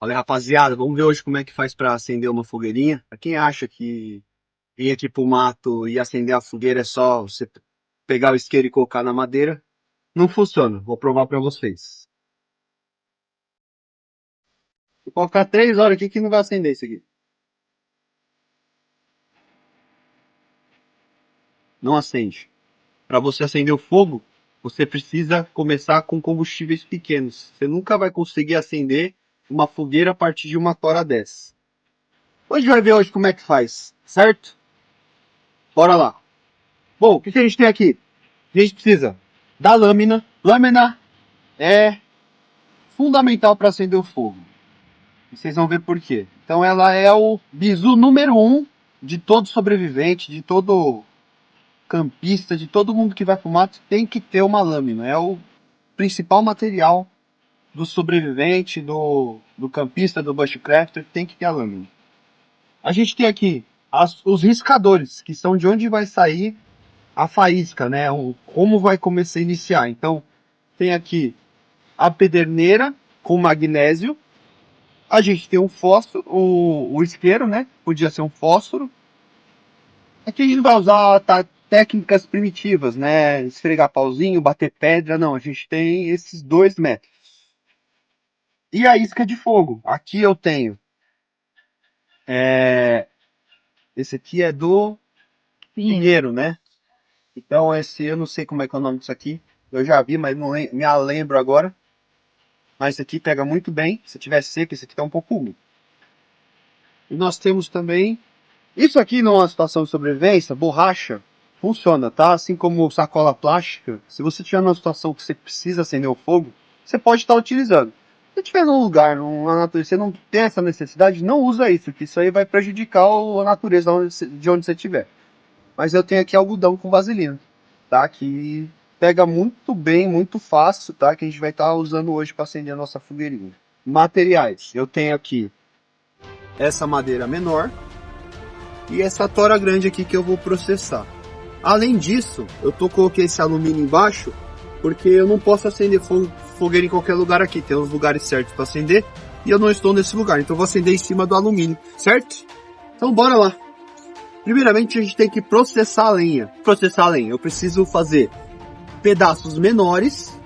Olha, rapaziada, vamos ver hoje como é que faz pra acender uma fogueirinha. Pra quem acha que ir aqui pro mato e acender a fogueira é só você pegar o isqueiro e colocar na madeira, não funciona. Vou provar pra vocês. Vou colocar 3 horas aqui que não vai acender isso aqui. Não acende. Para você acender o fogo, você precisa começar com combustíveis pequenos. Você nunca vai conseguir acender uma fogueira a partir de uma tora dessa. A gente vai ver hoje como é que faz, certo? Bora lá. Bom, o que a gente tem aqui? A gente precisa da lâmina. Lâmina é fundamental para acender o fogo. E vocês vão ver por quê. Então ela é o bizu número um de todo sobrevivente, de todo campista, de todo mundo que vai pro mato, tem que ter uma lâmina. É o principal material do sobrevivente, do campista, do bushcrafter, tem que ter a lâmina. A gente tem aqui os riscadores, que são de onde vai sair a faísca, né? Como vai começar a iniciar. Então, tem aqui a pederneira com magnésio. A gente tem um fósforo, o isqueiro, né? Podia ser um fósforo. Aqui a gente vai usar técnicas primitivas, né? Esfregar pauzinho, bater pedra. Não, a gente tem esses dois métodos. E a isca de fogo. Aqui eu tenho. É, esse aqui é do pinheiro, né? Então esse eu não sei como é que é o nome disso aqui. Eu já vi, mas não me lembro agora. Mas esse aqui pega muito bem. Se tiver seco, esse aqui tá um pouco úmido. E nós temos também. Isso aqui numa situação de sobrevivência, borracha, funciona, tá? Assim como sacola plástica. Se você tiver numa situação que você precisa acender o fogo, você pode estar utilizando. Se tiver num lugar, numa natureza, você não tem essa necessidade, não usa isso, que isso aí vai prejudicar a natureza de onde você estiver. Mas eu tenho aqui algodão com vaselina, tá? Que pega muito bem, muito fácil, tá? Que a gente vai estar usando hoje para acender a nossa fogueirinha. Materiais. Eu tenho aqui essa madeira menor e essa tora grande aqui que eu vou processar. Além disso, coloquei esse alumínio embaixo porque eu não posso acender fogueira em qualquer lugar aqui. Tem os lugares certos para acender e eu não estou nesse lugar. Então eu vou acender em cima do alumínio, certo? Então bora lá. Primeiramente a gente tem que processar a lenha. Processar a lenha, eu preciso fazer pedaços menores,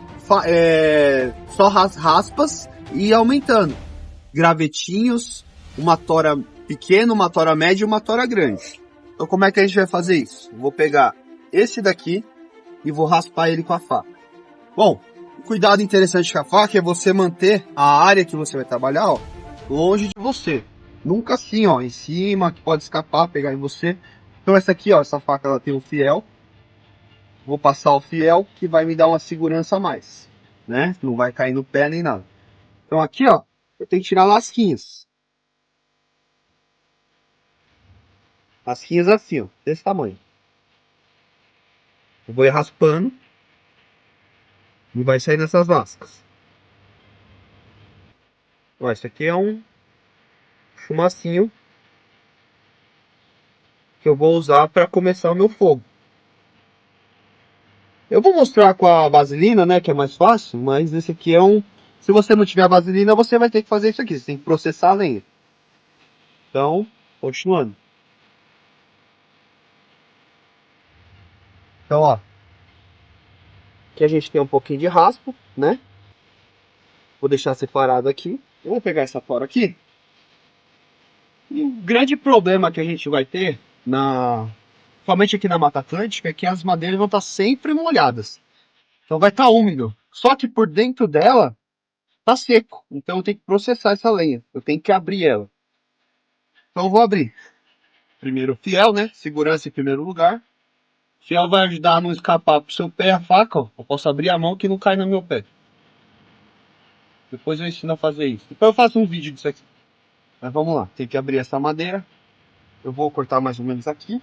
só raspas e ir aumentando. Gravetinhos, uma tora pequena, uma tora média e uma tora grande. Então como é que a gente vai fazer isso? Eu vou pegar esse daqui e vou raspar ele com a faca. Bom, cuidado interessante com a faca é você manter a área que você vai trabalhar, ó, longe de você. Nunca assim, ó, em cima, que pode escapar, pegar em você. Então essa aqui, ó, essa faca ela tem um fiel. Vou passar o fiel que vai me dar uma segurança a mais, né? Não vai cair no pé nem nada. Então aqui, ó, eu tenho que tirar lasquinhas. Lasquinhas assim, ó, desse tamanho. Eu vou ir raspando e vai sair nessas lascas. Ó, esse aqui é um fumacinho que eu vou usar para começar o meu fogo. Eu vou mostrar com a vaselina, né, que é mais fácil, mas esse aqui é um... Se você não tiver vaselina, você vai ter que fazer isso aqui, você tem que processar a lenha. Então, continuando. Então, ó, aqui a gente tem um pouquinho de raspa, né? Vou deixar separado aqui. Eu vou pegar essa fora aqui. E o grande problema que a gente vai ter, somente aqui na Mata Atlântica, é que as madeiras vão estar sempre molhadas. Então vai estar úmido. Só que por dentro dela tá seco. Então eu tenho que processar essa lenha. Eu tenho que abrir ela. Então eu vou abrir. Primeiro o fiel, né? Segurança em primeiro lugar. O fiel vai ajudar a não escapar pro seu pé a faca, ó. Eu posso abrir a mão que não cai no meu pé. Depois eu ensino a fazer isso. Depois eu faço um vídeo disso aqui. Mas vamos lá. Tem que abrir essa madeira. Eu vou cortar mais ou menos aqui.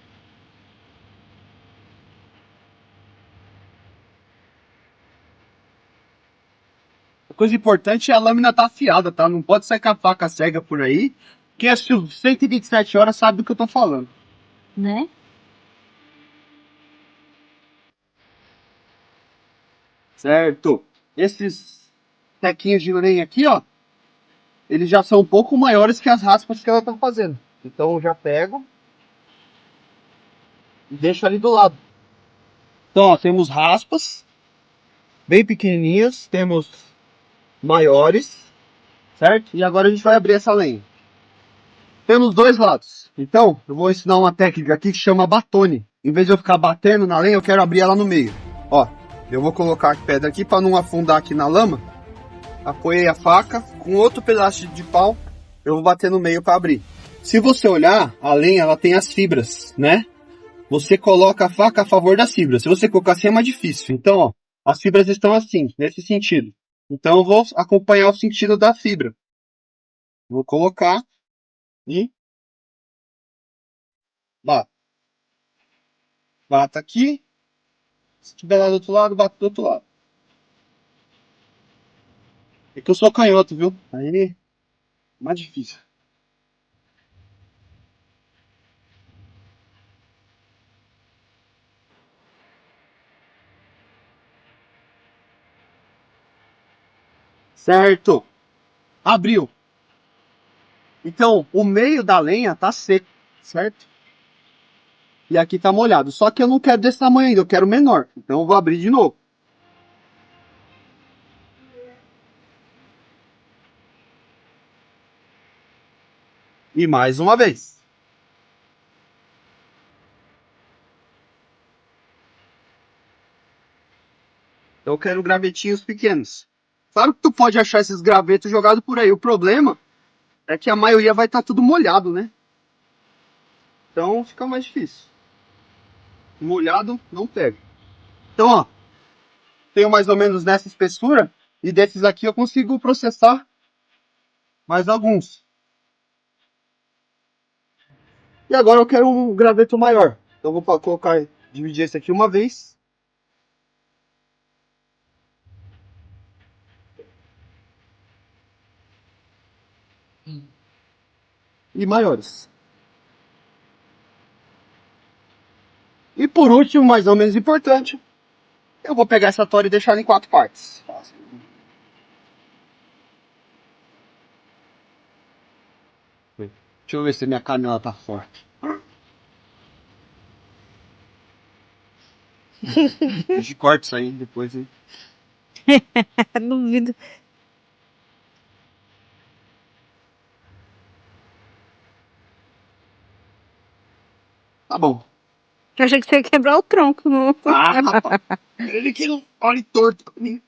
A coisa importante é a lâmina estar afiada, tá? Não pode sair com a faca cega por aí. Quem assistiu 127 horas sabe do que eu tô falando. Né? Certo? Esses tequinhos de lenha aqui, ó. eles já são um pouco maiores que as raspas que ela tá fazendo. Então eu já pego e deixo ali do lado. Então, ó, temos raspas bem pequenininhas, temos maiores, certo? E agora a gente vai abrir essa lenha. Temos dois lados. Então, eu vou ensinar uma técnica aqui que chama batone. Em vez de eu ficar batendo na lenha, eu quero abrir ela no meio. Ó, eu vou colocar a pedra aqui para não afundar aqui na lama. Apoiei a faca com outro pedaço de pau, eu vou bater no meio para abrir. Se você olhar, a lenha ela tem as fibras, né? Você coloca a faca a favor das fibras. Se você colocar assim é mais difícil. Então, ó, as fibras estão assim, nesse sentido. Então eu vou acompanhar o sentido da fibra. Vou colocar e bato. Bato aqui. Se tiver lá do outro lado, bato do outro lado. É que eu sou canhoto, viu? Aí é mais difícil. Certo. Abriu. Então, o meio da lenha tá seco, certo? E aqui tá molhado. Só que eu não quero desse tamanho ainda, eu quero menor. Então eu vou abrir de novo. E mais uma vez. Eu quero gravetinhos pequenos. Claro que tu pode achar esses gravetos jogados por aí. O problema é que a maioria vai estar tudo molhado, né? Então fica mais difícil. Molhado não pega. Então, ó, tenho mais ou menos nessa espessura. E desses aqui eu consigo processar mais alguns. E agora eu quero um graveto maior. Então eu vou colocar, dividir esse aqui uma vez. E maiores. E por último, mais ou menos importante, eu vou pegar essa tora e deixar ela em 4 partes. Deixa eu ver se minha canela tá forte. A gente corta isso aí depois, hein? Duvido. Tá bom. Eu achei que você ia quebrar o tronco. Não. Ah, rapaz. Ele que não olha torto pra mim.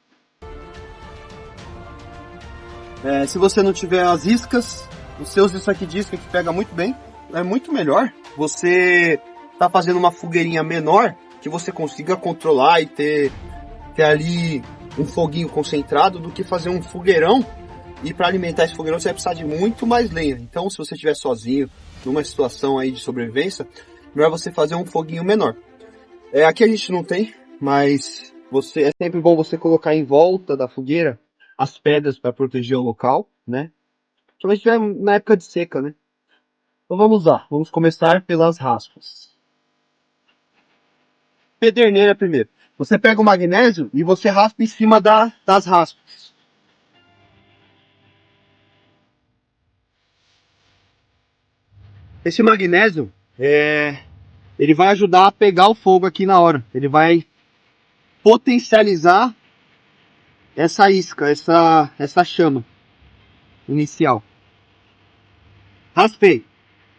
Se você não tiver as iscas, os seus isso aqui disca que pega muito bem. É muito melhor você tá fazendo uma fogueirinha menor que você consiga controlar e ter ali um foguinho concentrado do que fazer um fogueirão. E para alimentar esse fogueirão você vai precisar de muito mais lenha. Então, se você estiver sozinho, numa situação aí de sobrevivência, melhor você fazer um foguinho menor. Aqui a gente não tem, mas é sempre bom você colocar em volta da fogueira as pedras para proteger o local, né? Principalmente se estiver na época de seca, né? Então vamos lá, vamos começar pelas raspas. Pederneira primeiro. Você pega o magnésio e você raspa em cima das raspas. Esse magnésio, ele vai ajudar a pegar o fogo aqui na hora. Ele vai potencializar essa isca, essa chama inicial. Raspei.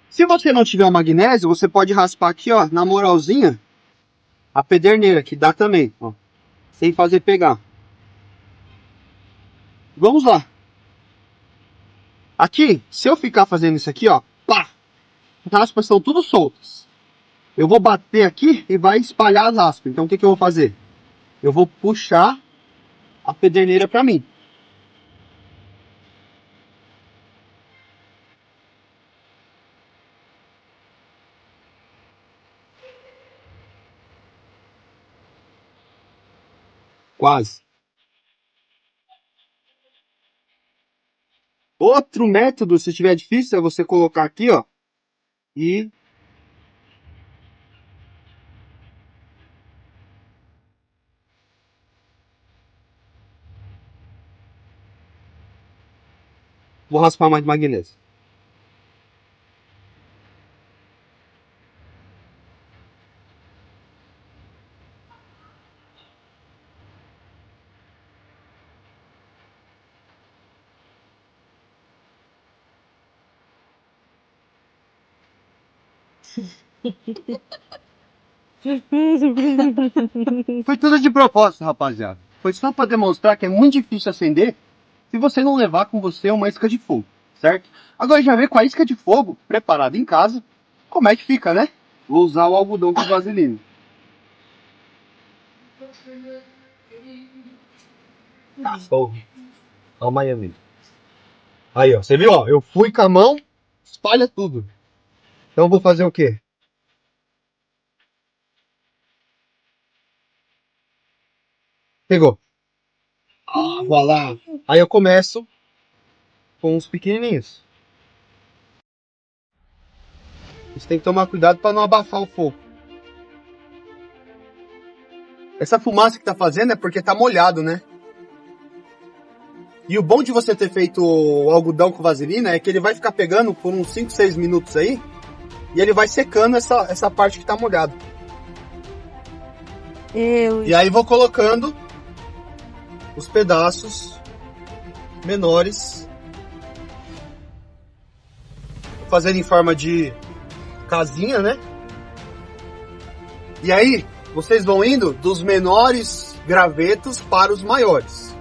Se você não tiver o magnésio, você pode raspar aqui, ó, na moralzinha, a pederneira, que dá também, ó, sem fazer pegar. Vamos lá. Aqui, se eu ficar fazendo isso aqui, ó, pá, as raspas são tudo soltas. Eu vou bater aqui e vai espalhar as raspas. Então o que eu vou fazer? Eu vou puxar a pederneira para mim. Quase. Outro método, se estiver difícil, é você colocar aqui, ó, e Vou raspar mais de magnésio. Foi tudo de propósito, rapaziada. Foi só para demonstrar que é muito difícil acender se você não levar com você uma isca de fogo, certo? Agora já vê com a isca de fogo preparada em casa, como é que fica, né? Vou usar o algodão com vaselina. Porra. Ó o Miami. Aí, ó, você viu, ó? Eu fui com a mão, espalha tudo. Então eu vou fazer o quê? Pegou. Ah, voilà. Aí eu começo com os pequenininhos. Você tem que tomar cuidado para não abafar o fogo. Essa fumaça que tá fazendo é porque tá molhado, né? E o bom de você ter feito o algodão com vaselina é que ele vai ficar pegando por uns 5, 6 minutos aí. E ele vai secando essa parte que tá molhada. E aí vou colocando os pedaços menores. Vou fazendo em forma de casinha, né? E aí vocês vão indo dos menores gravetos para os maiores.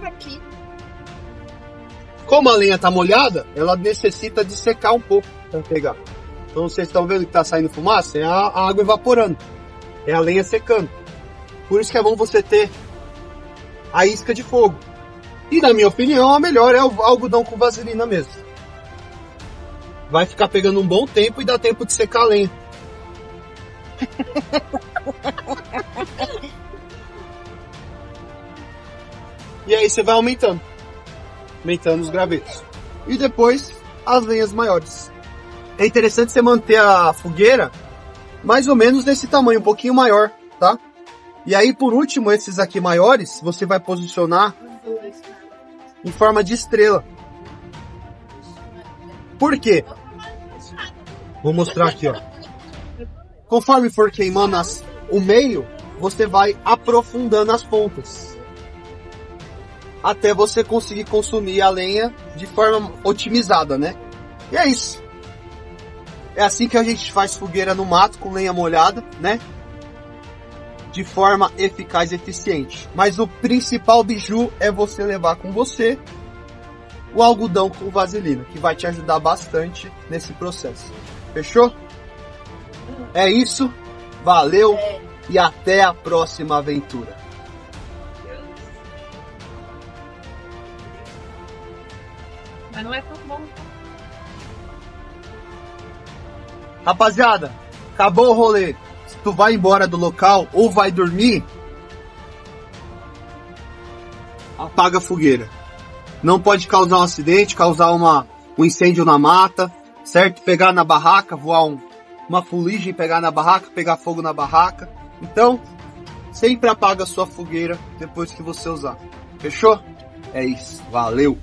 Aqui. Como a lenha tá molhada, ela necessita de secar um pouco para pegar. Então vocês estão vendo que tá saindo fumaça? É a água evaporando. É a lenha secando. Por isso que é bom você ter a isca de fogo. E na minha opinião, a melhor é o algodão com vaselina mesmo. Vai ficar pegando um bom tempo e dá tempo de secar a lenha. E aí você vai aumentando os gravetos. E depois as lenhas maiores. É interessante você manter a fogueira mais ou menos desse tamanho, um pouquinho maior, tá? E aí por último, esses aqui maiores, você vai posicionar em forma de estrela. Por quê? Vou mostrar aqui, ó. Conforme for queimando o meio, você vai aprofundando as pontas. Até você conseguir consumir a lenha de forma otimizada, né? E é isso. É assim que a gente faz fogueira no mato com lenha molhada, né? De forma eficaz e eficiente. Mas o principal biju é você levar com você o algodão com vaselina, que vai te ajudar bastante nesse processo. Fechou? É isso. Valeu e até a próxima aventura. Mas não é tão bom. Rapaziada, acabou o rolê. Se tu vai embora do local ou vai dormir, apaga a fogueira. Não pode causar um acidente, causar um incêndio na mata, certo? Pegar na barraca, voar uma fuligem, pegar na barraca, pegar fogo na barraca. Então, sempre apaga a sua fogueira depois que você usar. Fechou? É isso. Valeu!